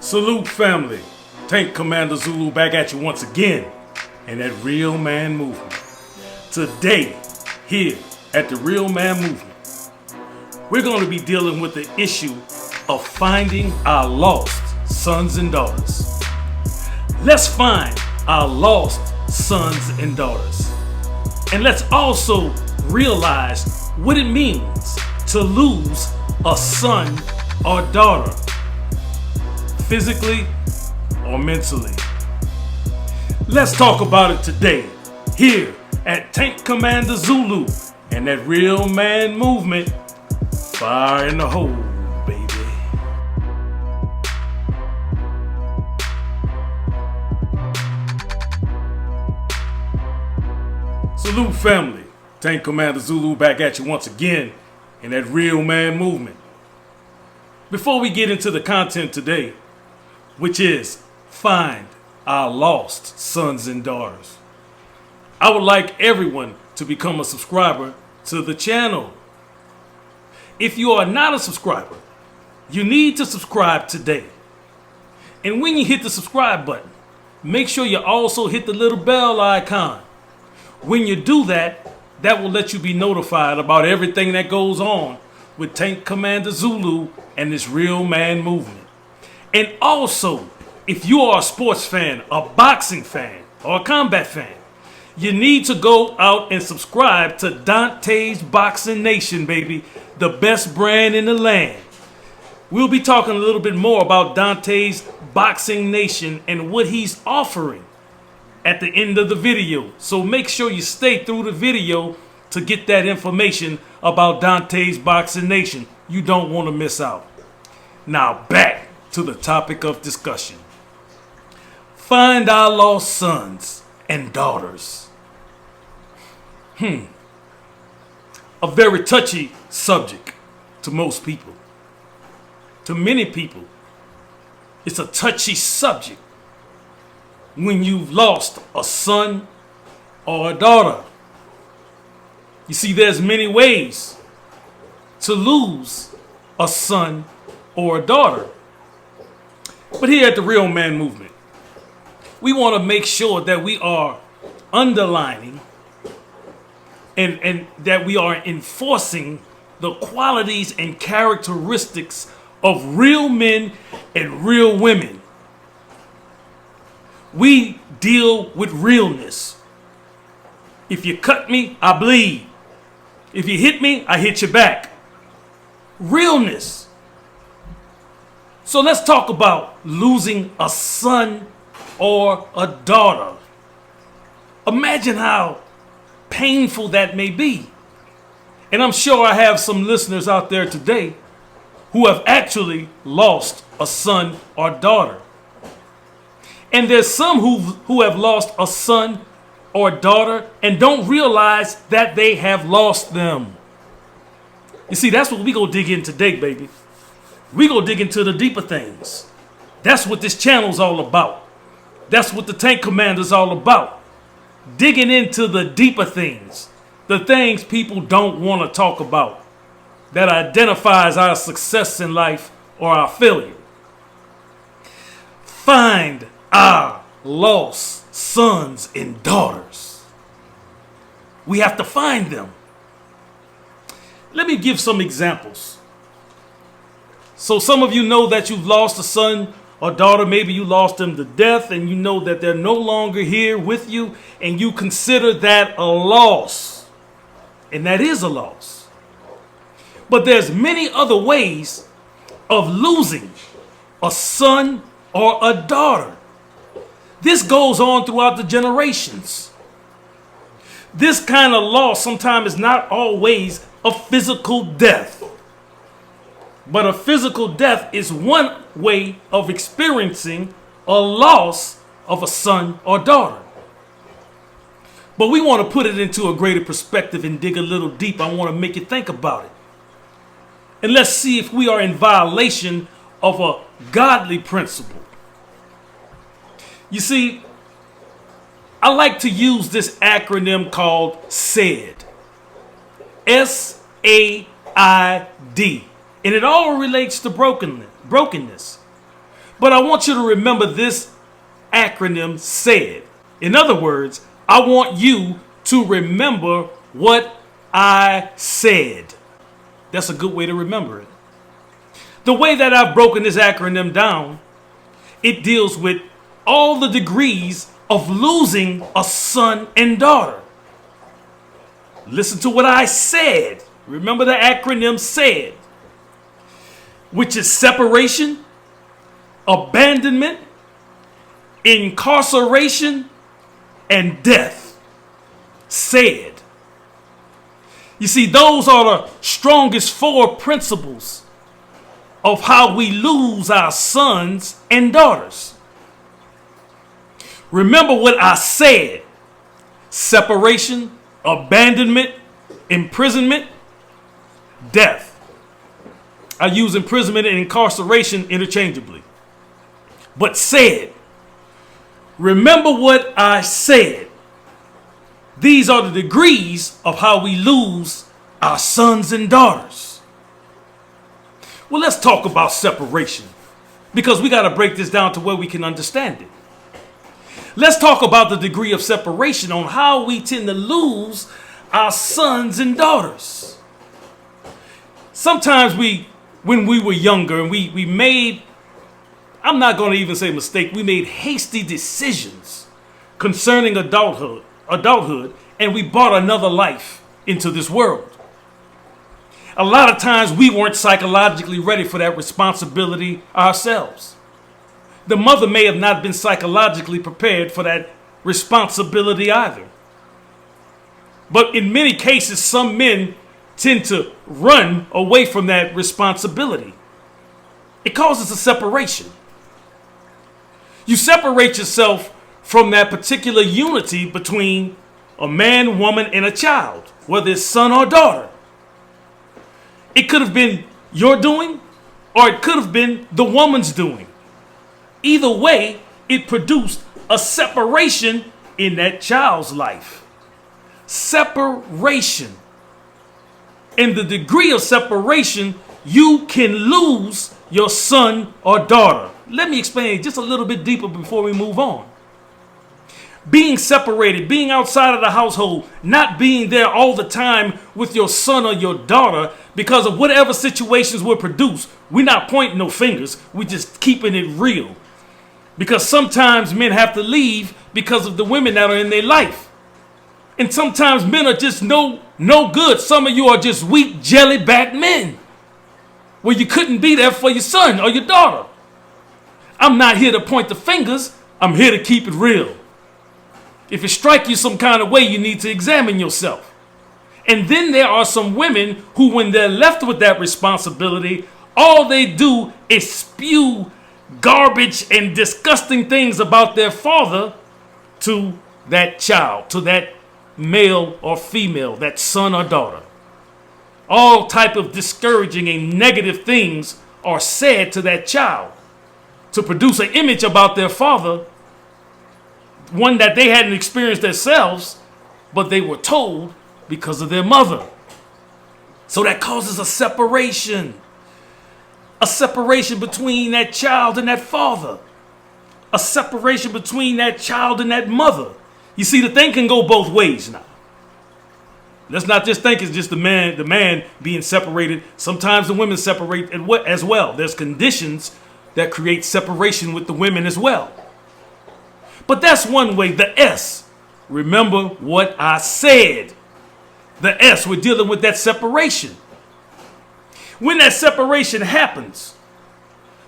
Salute family, Tank Commander Zulu back at you once again in that Real Man Movement. Today, here at the Real Man Movement, we're going to be dealing with the issue of finding our lost sons and daughters. Let's find our lost sons and daughters. And let's also realize what it means to lose a son or daughter, physically or mentally. Let's talk about it today, here at Tank Commander Zulu and that Real Man Movement. Fire in the hole, baby. Salute family, Tank Commander Zulu back at you once again in that Real Man Movement. Before we get into the content today, which is find our lost sons and daughters, I would like everyone to become a subscriber to the channel. If you are not a subscriber, you need to subscribe today. And when you hit the subscribe button, make sure you also hit the little bell icon. When you do that, that will let you be notified about everything that goes on with Tank Commander Zulu and this Real Man Movement. And also, if you are a sports fan, a boxing fan, or a combat fan, you need to go out and subscribe to Dante's Boxing Nation, baby, the best brand in the land. We'll be talking a little bit more about Dante's Boxing Nation and what he's offering at the end of the video. So make sure you stay through the video to get that information about Dante's Boxing Nation. You don't want to miss out. Now back to the topic of discussion. Find our lost sons and daughters. A very touchy subject to most people. To many people, it's a touchy subject when you've lost a son or a daughter. You see, there's many ways to lose a son or a daughter. But here at the Real Man Movement, we want to make sure that we are underlining and that we are enforcing the qualities and characteristics of real men and real women. We deal with realness. If you cut me, I bleed. If you hit me, I hit you back. Realness. So let's talk about losing a son or a daughter. Imagine how painful that may be. And I'm sure I have some listeners out there today who have actually lost a son or daughter. And there's some who have lost a son or daughter and don't realize that they have lost them. You see, that's what we gonna dig in today, baby. We gonna dig into the deeper things. That's what this channel's all about. That's what the Tank Commander's all about. Digging into the deeper things. The things people don't want to talk about. That identifies our success in life or our failure. Find our lost sons and daughters. We have to find them. Let me give some examples. So some of you know that you've lost a son or daughter. Maybe you lost them to death and you know that they're no longer here with you, and you consider that a loss. And that is a loss. But there's many other ways of losing a son or a daughter. This goes on throughout the generations. This kind of loss sometimes is not always a physical death. But a physical death is one way of experiencing a loss of a son or daughter. But we want to put it into a greater perspective and dig a little deep. I want to make you think about it. And let's see if we are in violation of a godly principle. You see, I like to use this acronym called S.A.I.D. S-A-I-D. And it all relates to brokenness. But I want you to remember this acronym SAID. In other words, I want you to remember what I said. That's a good way to remember it. The way that I've broken this acronym down, it deals with all the degrees of losing a son and daughter. Listen to what I said. Remember the acronym SAID, which is separation, abandonment, incarceration, and death. SAID. You see, those are the strongest four principles of how we lose our sons and daughters. Remember what I said. Separation, abandonment, imprisonment, death. I use imprisonment and incarceration interchangeably. But SAID. Remember what I said. These are the degrees of how we lose our sons and daughters. Well, let's talk about separation, because we got to break this down to where we can understand it. Let's talk about the degree of separation on how we tend to lose our sons and daughters. Sometimes when we were younger and we made, I'm not going to even say mistake, we made hasty decisions concerning adulthood, and we brought another life into this world. A lot of times we weren't psychologically ready for that responsibility ourselves. The mother may have not been psychologically prepared for that responsibility either. But in many cases, some men tend to run away from that responsibility. It causes a separation. You separate yourself from that particular unity between a man, woman, and a child, whether it's son or daughter. It could have been your doing, or it could have been the woman's doing. Either way, it produced a separation in that child's life. Separation. In the degree of separation, you can lose your son or daughter. Let me explain just a little bit deeper before we move on. Being separated, being outside of the household, not being there all the time with your son or your daughter because of whatever situations were produced. We're not pointing no fingers. We're just keeping it real. Because sometimes men have to leave because of the women that are in their life. And sometimes men are just no good. Some of you are just weak, jelly-backed men where you couldn't be there for your son or your daughter. I'm not here to point the fingers. I'm here to keep it real. If it strikes you some kind of way, you need to examine yourself. And then there are some women who, when they're left with that responsibility, all they do is spew garbage and disgusting things about their father to that child, to that male or female, that son or daughter. All type of discouraging and negative things are said to that child to produce an image about their father, one that they hadn't experienced themselves, but they were told because of their mother. So that causes a separation. A separation between that child and that father. A separation between that child and that mother. You see, the thing can go both ways now. Let's not just think it's just the man being separated. Sometimes the women separate as well. There's conditions that create separation with the women as well. But that's one way. The S. Remember what I said. The S, we're dealing with that separation. When that separation happens,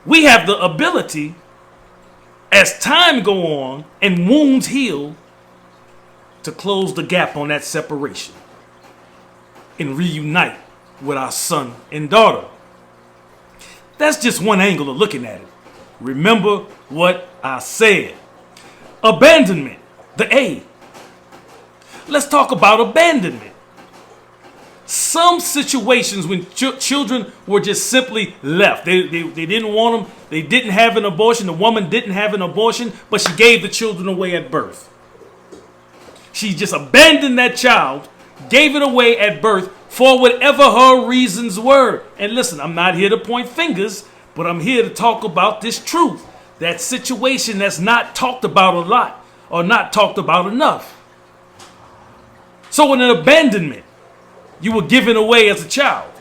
we have the ability, as time go on and wounds heal, to close the gap on that separation and reunite with our son and daughter. That's just one angle of looking at it. Remember what I said. Abandonment, the A. Let's talk about abandonment. Some situations when children were just simply left. They didn't want them. They didn't have an abortion. The woman didn't have an abortion, but she gave the children away at birth. She just abandoned that child, gave it away at birth for whatever her reasons were. And listen, I'm not here to point fingers, but I'm here to talk about this truth. That situation that's not talked about a lot or not talked about enough. So in an abandonment, you were given away as a child.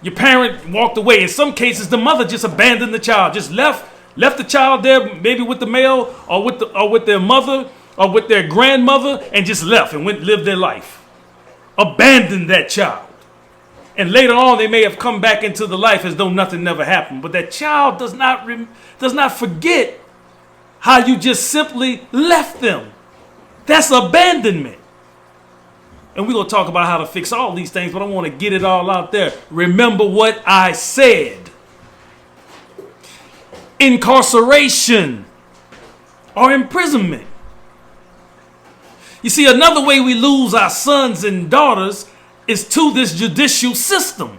Your parent walked away. In some cases, the mother just abandoned the child, just left the child there, maybe with the male or with their mother or with their grandmother, and just left and went live their life. Abandoned that child. And later on, they may have come back into the life as though nothing never happened. But that child does not forget how you just simply left them. That's abandonment. And we're going to talk about how to fix all these things, but I want to get it all out there. Remember what I said. Incarceration or imprisonment. You see, another way we lose our sons and daughters is to this judicial system.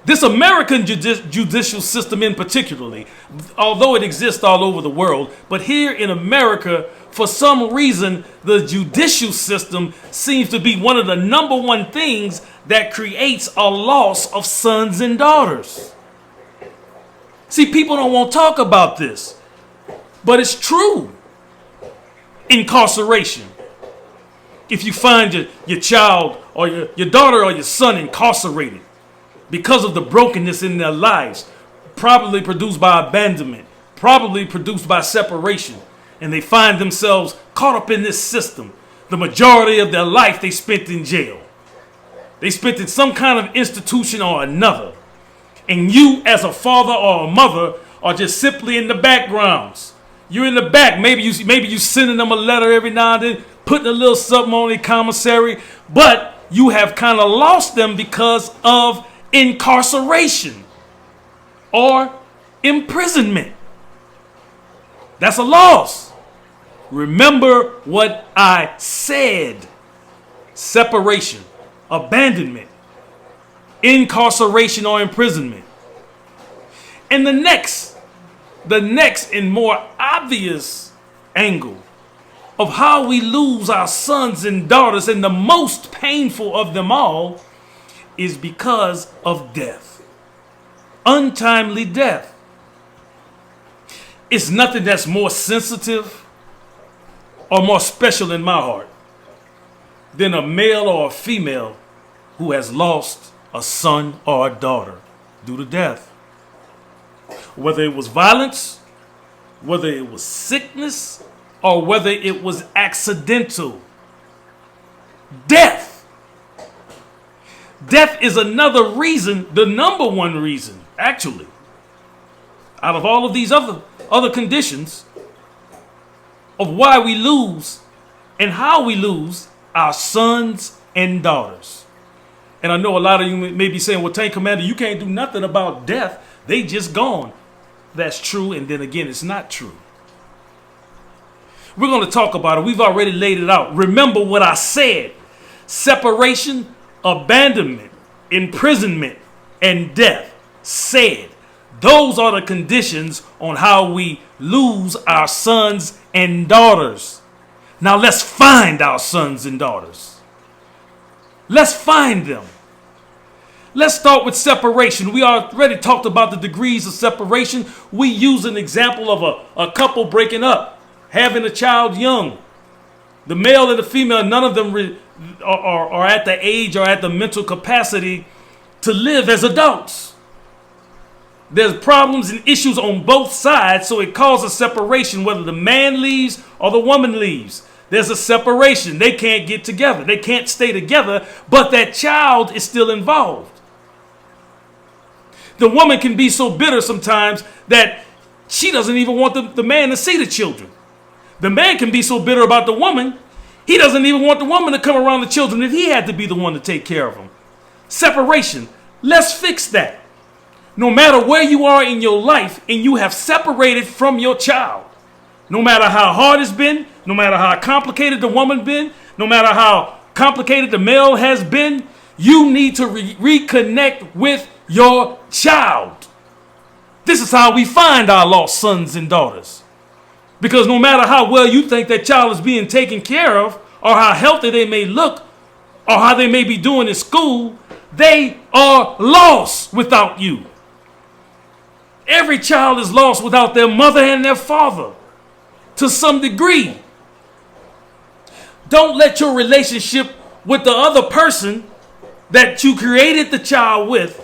This American judicial system in particularly, although it exists all over the world, but here in America, for some reason, the judicial system seems to be one of the number one things that creates a loss of sons and daughters. See, people don't want to talk about this, but it's true. Incarceration. If you find your child or your daughter or your son incarcerated because of the brokenness in their lives, probably produced by abandonment, probably produced by separation, and they find themselves caught up in this system, the majority of their life they spent in jail. They spent in some kind of institution or another. And you as a father or a mother are just simply in the backgrounds. You're in the back. Maybe you sending them a letter every now and then, putting a little something on the commissary, but you have kind of lost them because of incarceration or imprisonment. That's a loss. Remember what I said. Separation, abandonment, incarceration or imprisonment. And the next and more obvious angle of how we lose our sons and daughters, and the most painful of them all, is because of death. Untimely death. It's nothing that's more sensitive or more special in my heart than a male or a female who has lost a son or a daughter due to death. Whether it was violence, whether it was sickness, or whether it was accidental. Death. Death is another reason, the number one reason, actually, out of all of these other conditions of why we lose and how we lose our sons and daughters. And I know a lot of you may be saying, well, Tank Commander, you can't do nothing about death. They just gone. That's true, and then again, it's not true. We're going to talk about it. We've already laid it out. Remember what I said. Separation, abandonment, imprisonment, and death. Said. Those are the conditions on how we lose our sons and daughters. Now let's find our sons and daughters. Let's find them. Let's start with separation. We already talked about the degrees of separation. We use an example of a couple breaking up, having a child young. The male and the female, none of them are at the age or at the mental capacity to live as adults. There's problems and issues on both sides, so it causes separation, whether the man leaves or the woman leaves. There's a separation. They can't get together. They can't stay together, but that child is still involved. The woman can be so bitter sometimes that she doesn't even want the man to see the children. The man can be so bitter about the woman, he doesn't even want the woman to come around the children if he had to be the one to take care of them. Separation. Let's fix that. No matter where you are in your life and you have separated from your child, no matter how hard it's been, no matter how complicated the woman been, no matter how complicated the male has been, you need to reconnect with your child. This is how we find our lost sons and daughters. Because no matter how well you think that child is being taken care of, or how healthy they may look, or how they may be doing in school, they are lost without you. Every child is lost without their mother and their father to some degree. Don't let your relationship with the other person that you created the child with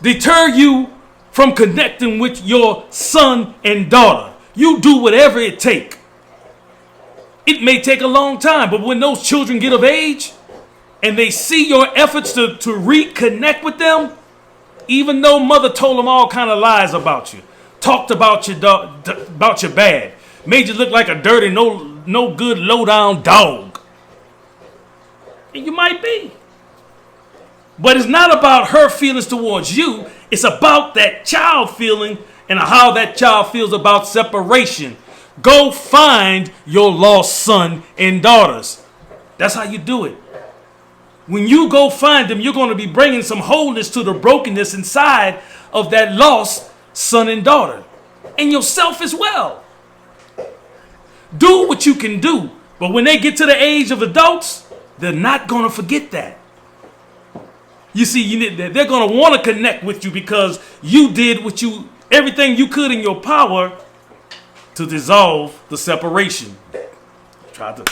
deter you from connecting with your son and daughter. You do whatever it takes. It may take a long time, but when those children get of age and they see your efforts to reconnect with them, even though mother told them all kind of lies about you, talked about your bad, made you look like a dirty, no good, low down dog, and you might be. But it's not about her feelings towards you. It's about that child feeling and how that child feels about separation. Go find your lost son and daughters. That's how you do it. When you go find them, you're going to be bringing some wholeness to the brokenness inside of that lost son and daughter. And yourself as well. Do what you can do. But when they get to the age of adults, they're not going to forget that. You see, they're going to want to connect with you because you did everything you could in your power to dissolve the separation. Try to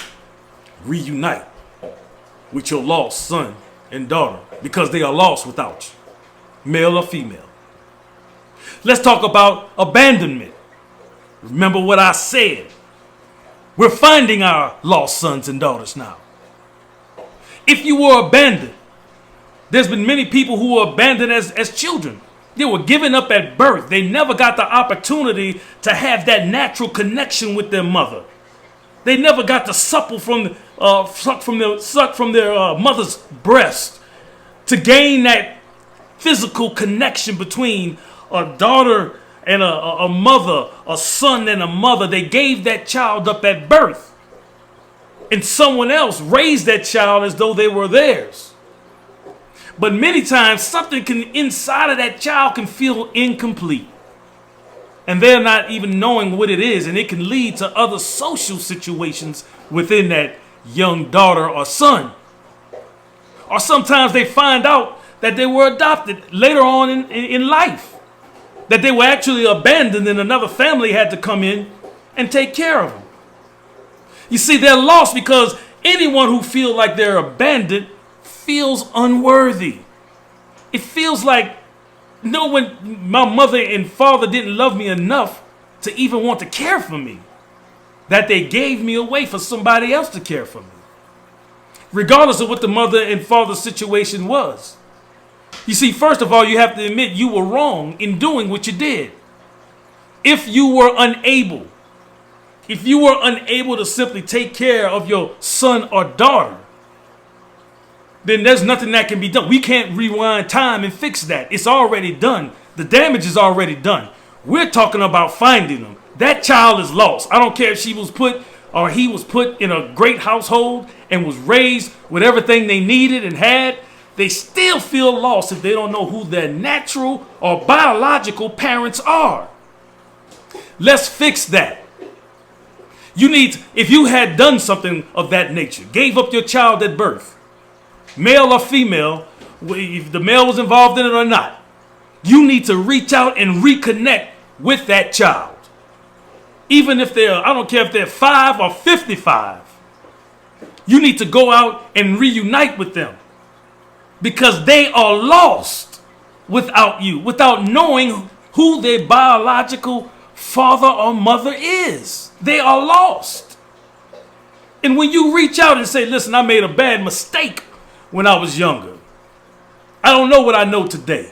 reunite with your lost son and daughter because they are lost without you, male or female. Let's talk about abandonment. Remember what I said. We're finding our lost sons and daughters now. If you were abandoned, there's been many people who were abandoned as children. They were given up at birth. They never got the opportunity to have that natural connection with their mother. They never got to suck from their mother's breast to gain that physical connection between a daughter and a mother, a son and a mother. They gave that child up at birth. And someone else raised that child as though they were theirs. But many times something inside of that child can feel incomplete. And they're not even knowing what it is. And it can lead to other social situations within that young daughter or son. Or sometimes they find out that they were adopted later on in life. That they were actually abandoned and another family had to come in and take care of them. You see, they're lost because anyone who feels like they're abandoned feels unworthy. It feels like when my mother and father didn't love me enough to even want to care for me, that they gave me away for somebody else to care for me, regardless of what the mother and father situation was. You see, first of all, you have to admit you were wrong in doing what you did. If you were unable to simply take care of your son or daughter, then there's nothing that can be done. We can't rewind time and fix that. It's already done. The damage is already done. We're talking about finding them. That child is lost. I don't care if she was put or he was put in a great household and was raised with everything they needed and had. They still feel lost if they don't know who their natural or biological parents are. Let's fix that. If you had done something of that nature, gave up your child at birth, male or female, if the male was involved in it or not, you need to reach out and reconnect with that child. Even if I don't care if they're 5 or 55, you need to go out and reunite with them because they are lost without you, without knowing who their biological father or mother is. They are lost. And when you reach out and say, listen, I made a bad mistake when I was younger. I don't know what I know today.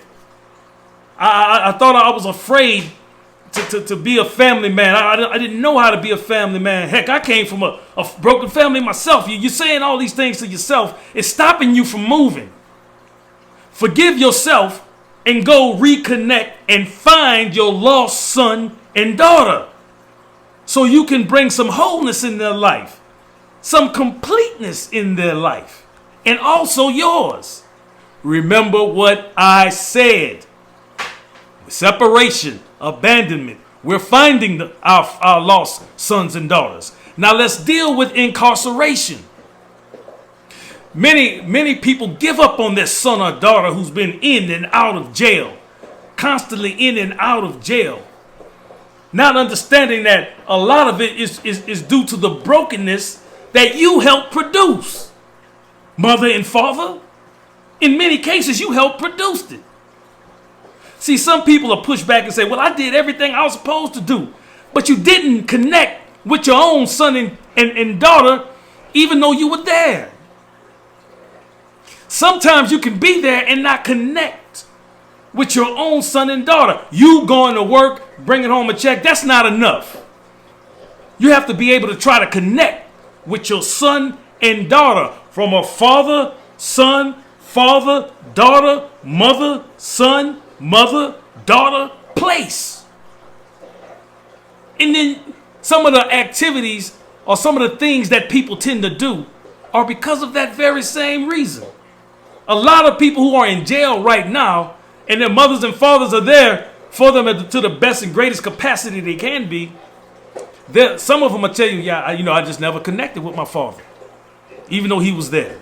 I thought I was afraid to be a family man. I didn't know how to be a family man. Heck, I came from a broken family myself. You're saying all these things to yourself. It's stopping you from moving. Forgive yourself and go reconnect and find your lost son and daughter so you can bring some wholeness in their life, some completeness in their life, and also yours. Remember what I said. Separation, abandonment. We're finding our lost sons and daughters. Now let's deal with incarceration. Many people give up on their son or daughter who's been in and out of jail constantly in and out of jail, not understanding that a lot of it is due to the brokenness that you helped produce. Mother and father, in many cases, you helped produce it. See, some people are pushed back and say, well, I did everything I was supposed to do, but you didn't connect with your own son and daughter, even though you were there. Sometimes you can be there and not connect with your own son and daughter. You going to work, bringing home a check, that's not enough. You have to be able to try to connect with your son and daughter from a father, son, father, daughter, mother, son, mother, daughter place. And then some of the activities or some of the things that people tend to do are because of that very same reason. A lot of people who are in jail right now and their mothers and fathers are there for them to the best and greatest capacity they can be. Some of them will tell you, I just never connected with my father, even though he was there.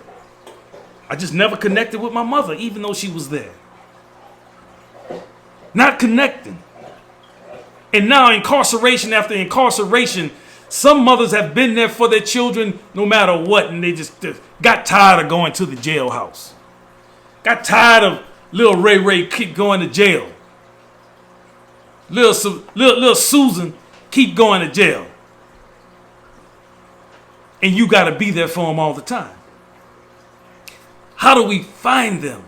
I just never connected with my mother, even though she was there. Not connecting. And now incarceration after incarceration, some mothers have been there for their children no matter what, and they just got tired of going to the jailhouse. Got tired of little Ray keep going to jail. Little Susan keep going to jail. And you got to be there for them all the time. How do we find them?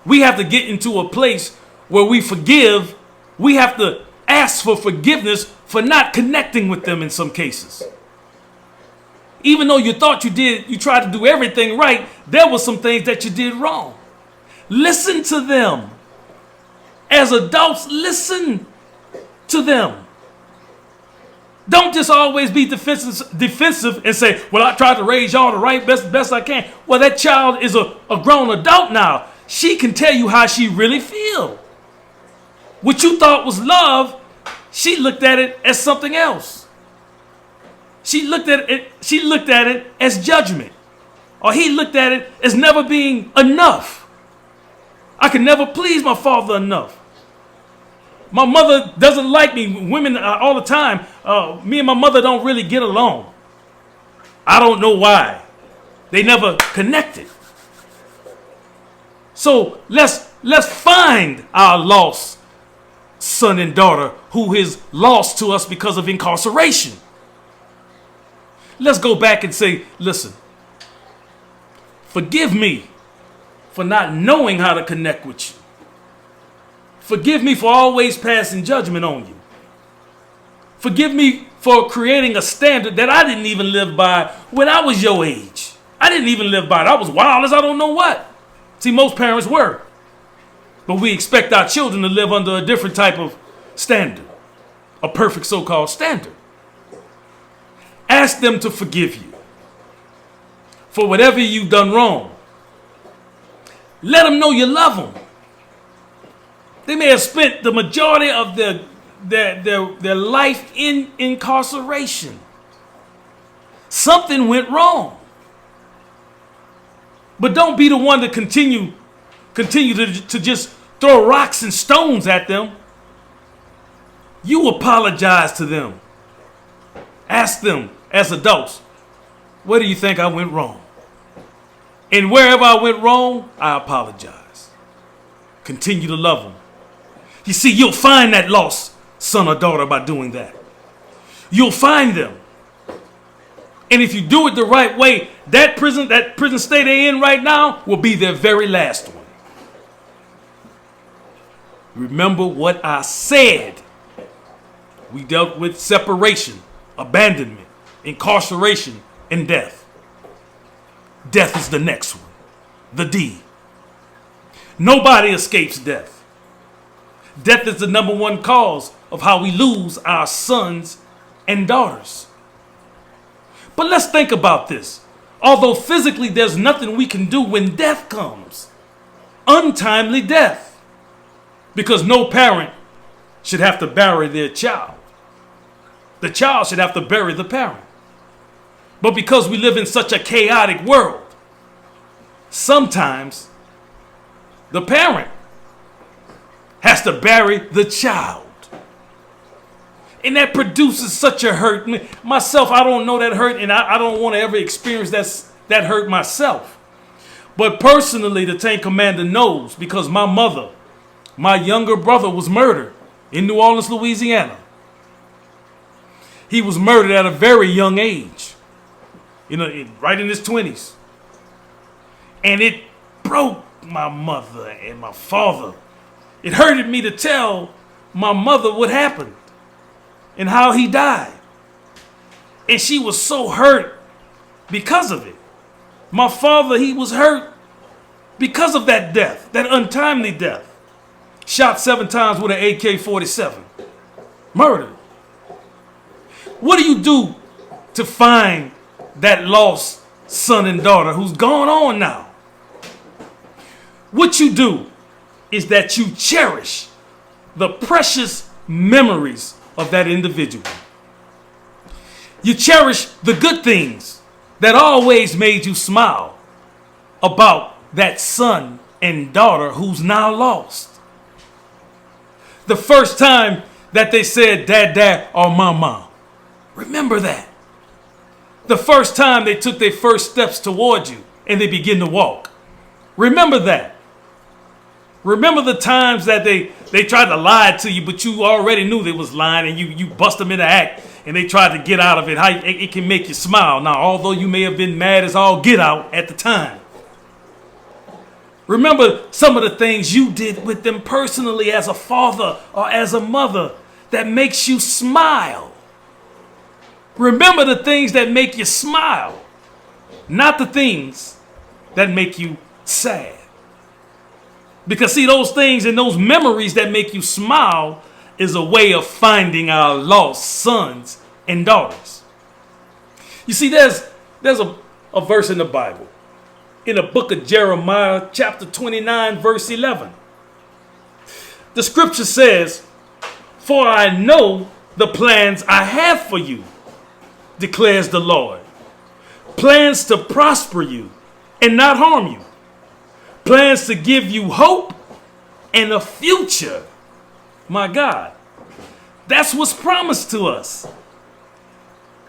We have to get into a place where we forgive. We have to ask for forgiveness for not connecting with them in some cases. Even though you thought you tried to do everything right, there were some things that you did wrong. Listen to them. As adults, listen to them. Don't just always be defensive and say, well, I tried to raise y'all the right best I can. Well, that child is a grown adult now. She can tell you how she really feels. What you thought was love, she looked at it as something else. She looked at it as judgment. Or he looked at it as never being enough. I can never please my father enough. My mother doesn't like me. Women all the time, me and my mother don't really get along. I don't know why. They never connected. So let's find our lost son and daughter who is lost to us because of incarceration. Let's go back and say, listen, forgive me for not knowing how to connect with you. Forgive me for always passing judgment on you. Forgive me for creating a standard that I didn't even live by when I was your age. I didn't even live by it. I was wild as I don't know what. See, most parents were. But we expect our children to live under a different type of standard. A perfect so-called standard. Ask them to forgive you for whatever you've done wrong. Let them know you love them. They may have spent the majority of their life in incarceration. Something went wrong. But don't be the one to continue to just throw rocks and stones at them. You apologize to them. Ask them as adults, where do you think I went wrong? And wherever I went wrong, I apologize. Continue to love them. You see, you'll find that lost son or daughter by doing that. You'll find them. And if you do it the right way, that prison state they're in right now will be their very last one. Remember what I said. We dealt with separation, abandonment, incarceration, and death. Death is the next one. The D. Nobody escapes death. Death is the number one cause of how we lose our sons and daughters. But let's think about this. Although physically there's nothing we can do when death comes. Untimely death. Because no parent should have to bury their child. The child should have to bury the parent. But because we live in such a chaotic world, sometimes the parent has to bury the child. And that produces such a hurt. Myself, I don't know that hurt, and I don't want to ever experience that hurt myself. But personally, the Tank Commander knows, because my mother, my younger brother, was murdered in New Orleans, Louisiana. He was murdered at a very young age, right in his 20s. And it broke my mother and my father. It hurted me to tell my mother what happened and how he died. And she was so hurt because of it. My father, he was hurt because of that death, that untimely death. Shot 7 times with an AK-47. Murdered. What do you do to find that lost son and daughter who's gone on now? What you do is that you cherish the precious memories of that individual. You cherish the good things that always made you smile about that son and daughter who's now lost. The first time that they said dad, dad, or mama, remember that. The first time they took their first steps toward you and they begin to walk. Remember that. Remember the times that they tried to lie to you, but you already knew they was lying, and you bust them in the act and they tried to get out of it. How it can make you smile. Now, although you may have been mad as all get out at the time. Remember some of the things you did with them personally as a father or as a mother that makes you smile. Remember the things that make you smile, not the things that make you sad. Because see, those things and those memories that make you smile is a way of finding our lost sons and daughters. You see, there's a verse in the Bible, in the book of Jeremiah, chapter 29, verse 11. The scripture says, "For I know the plans I have for you, declares the Lord. Plans to prosper you and not harm you. Plans to give you hope and a future." My God, that's what's promised to us.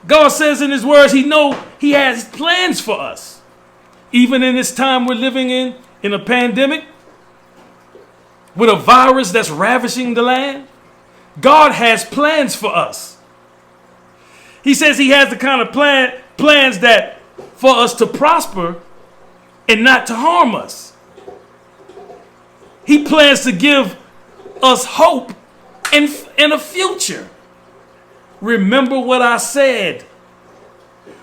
God says in his words, he has plans for us. Even in this time we're living in a pandemic, with a virus that's ravaging the land, God has plans for us. He says he has the kind of plans that for us to prosper and not to harm us. He plans to give us hope and a future. Remember what I said.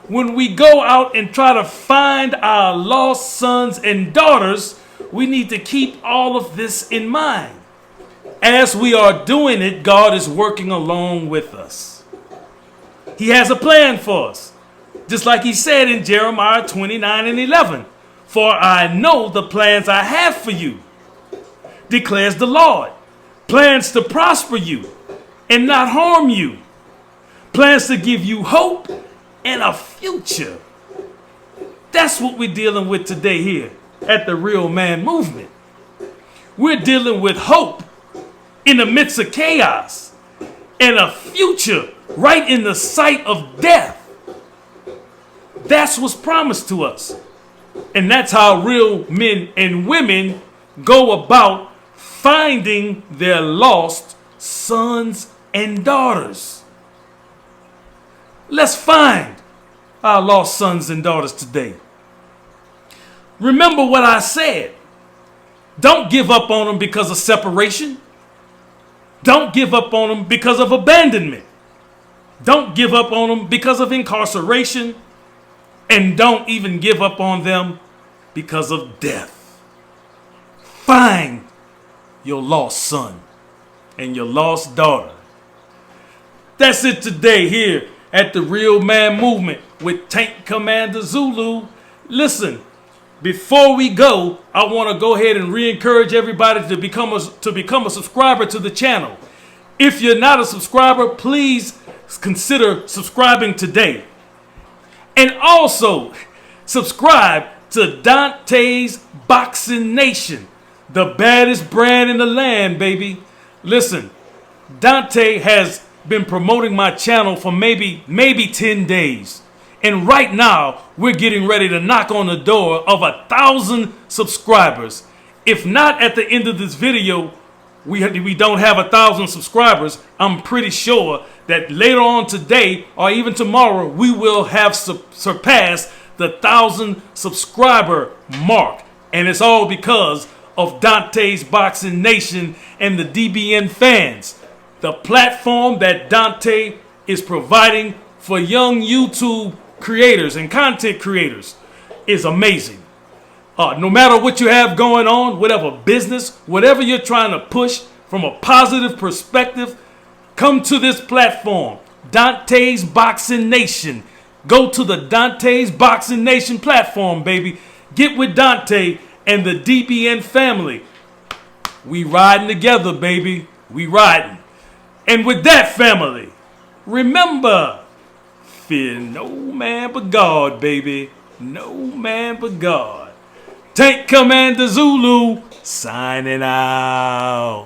When we go out and try to find our lost sons and daughters, we need to keep all of this in mind. As we are doing it, God is working along with us. He has a plan for us. Just like he said in Jeremiah 29 and 11. "For I know the plans I have for you, declares the Lord. Plans to prosper you and not harm you. Plans to give you hope and a future." That's what we're dealing with today here at the Real Man Movement. We're dealing with hope in the midst of chaos and a future right in the sight of death. That's what's promised to us. And that's how real men and women go about finding their lost sons and daughters. Let's find our lost sons and daughters today. Remember what I said. Don't give up on them because of separation. Don't give up on them because of abandonment. Don't give up on them because of incarceration. And don't even give up on them because of death. Find your lost son and your lost daughter. That's it today here at the Real Man Movement with Tank Commander Zulu. Listen, before we go, I want to go ahead and re-encourage everybody to become a subscriber to the channel. If you're not a subscriber, please consider subscribing today. And also, subscribe to Dante's Boxing Nation. the baddest brand in the land, baby. Listen, Dante has been promoting my channel for maybe 10 days. And right now, we're getting ready to knock on the door of 1,000 subscribers. If not at the end of this video, we don't have 1,000 subscribers, I'm pretty sure that later on today or even tomorrow, we will have surpassed the 1,000 subscriber mark. And it's all because of Dante's Boxing Nation and the DBN fans. The platform that Dante is providing for young YouTube creators and content creators is amazing. No matter what you have going on, whatever business, whatever you're trying to push from a positive perspective, come to this platform, Dante's Boxing Nation. Go to the Dante's Boxing Nation platform, baby. Get with Dante and the DBN family. We riding together, baby. We riding. And with that, family, remember, fear no man but God, baby. No man but God. Tank Commander Zulu signing out.